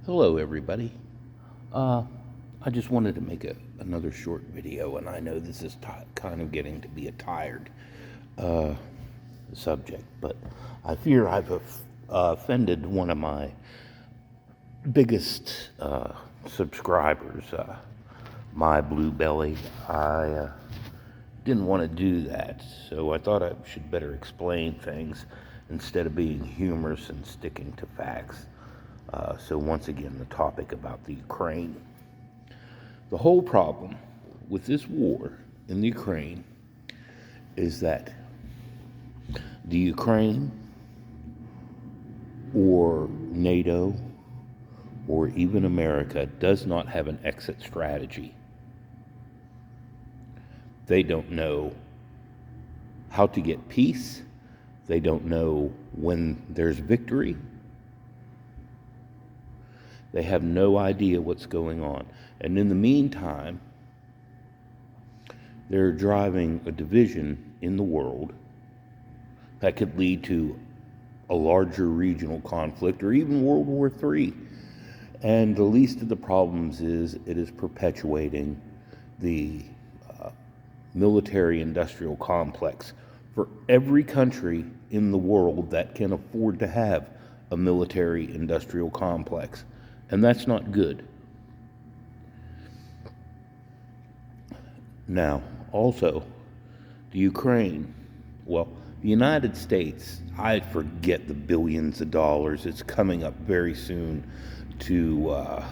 Hello, everybody. Uh, I just wanted to make another short video, and I know this is kind of getting to be a tired uh, subject, but I fear I've offended one of my biggest subscribers, My Blue Belly. I didn't want to do that, so I thought I should better explain things instead of being humorous and sticking to facts. So once again, the topic about the Ukraine. The whole problem with this war in the Ukraine is that the Ukraine or NATO or even America does not have an exit strategy. They don't know how to get peace. They don't know when there's victory. They have no idea what's going on. And in the meantime, they're driving a division in the world that could lead to a larger regional conflict or even World War III. And the least of the problems is it is perpetuating the military-industrial complex for every country in the world that can afford to have a military-industrial complex. And that's not good. Now, also, the Ukraine, well, the United States, I forget the billions of dollars. It's coming up very soon to,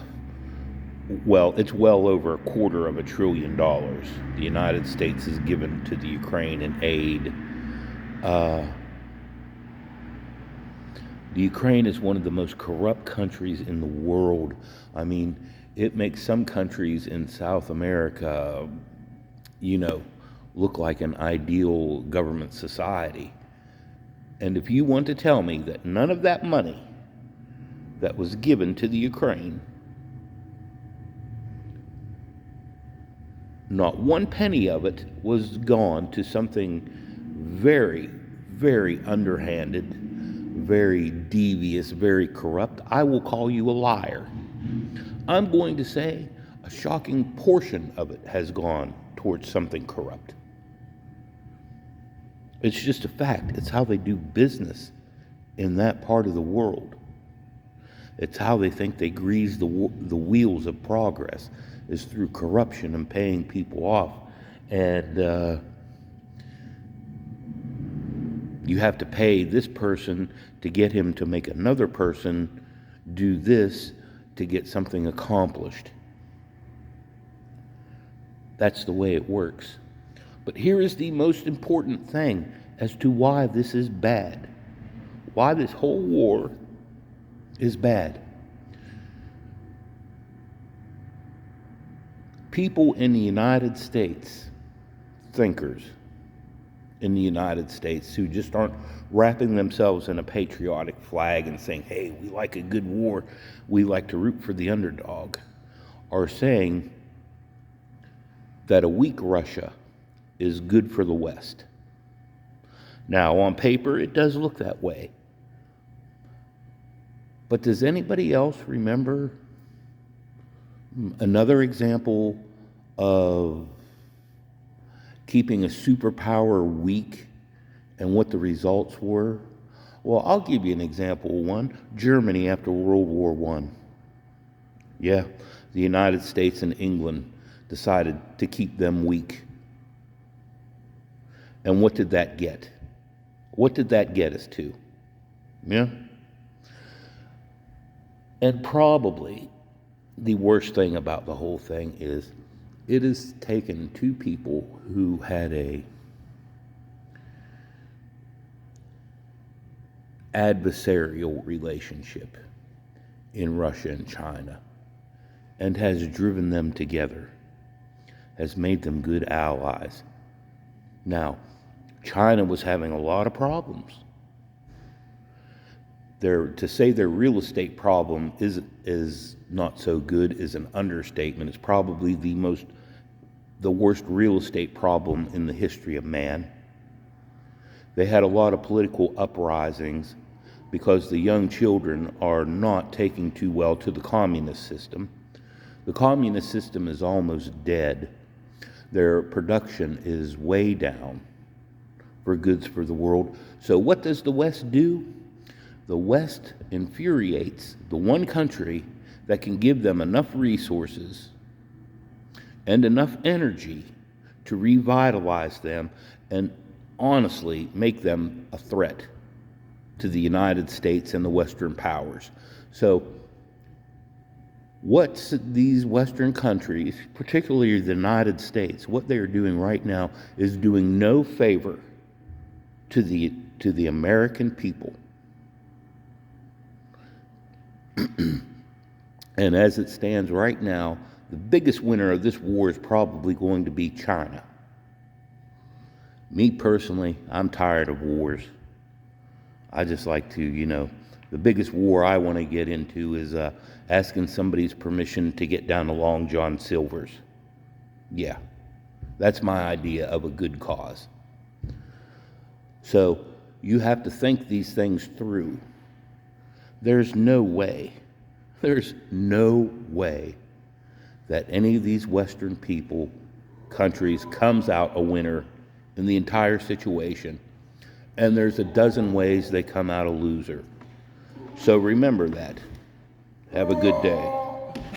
it's well over $250 billion. The United States has given to the Ukraine in aid. The Ukraine is one of the most corrupt countries in the world. I mean, it makes some countries in South America, look like an ideal government society. And if you want to tell me that none of that money that was given to the Ukraine, not one penny of it was gone to something very, very underhanded, very devious, very corrupt, I will call you a liar. I'm going to say a shocking portion of it has gone towards something corrupt. It's just a fact. It's how they do business in that part of the world. It's how they think they grease the wheels of progress, is through corruption and paying people off. And you have to pay this person to get him to make another person do this to get something accomplished. That's the way it works. But here is the most important thing as to why this is bad. Why this whole war is bad. People in the United States, thinkers in the United States who just aren't wrapping themselves in a patriotic flag and saying, hey, we like a good war, we like to root for the underdog, are saying that a weak Russia is good for the West. Now, on paper, it does look that way. But does anybody else remember another example of keeping a superpower weak and what the results were? Well, I'll give you an example of one. Germany after World War I. Yeah, the United States and England decided to keep them weak. And what did that get? What did that get us to? Yeah? And probably the worst thing about the whole thing is it has taken two people who had a adversarial relationship in Russia and China and has driven them together, has made them good allies. Now, China was having a lot of problems. To say their real estate problem is not so good is an understatement. It's probably the worst real estate problem in the history of man. They had a lot of political uprisings because the young children are not taking too well to the communist system. The communist system is almost dead. Their production is way down for goods for the world. So what does the West do? The West infuriates the one country that can give them enough resources and enough energy to revitalize them and honestly make them a threat to the United States and the Western powers. So what these Western countries, particularly the United States, what they are doing right now is doing no favor to the American people. And as it stands right now, the biggest winner of this war is probably going to be China. Me personally, I'm tired of wars. I just like to, the biggest war I want to get into is asking somebody's permission to get down to Long John Silver's. Yeah, that's my idea of a good cause. So you have to think these things through. There's no way that any of these Western countries comes out a winner in the entire situation. And there's a dozen ways they come out a loser. So remember that. Have a good day.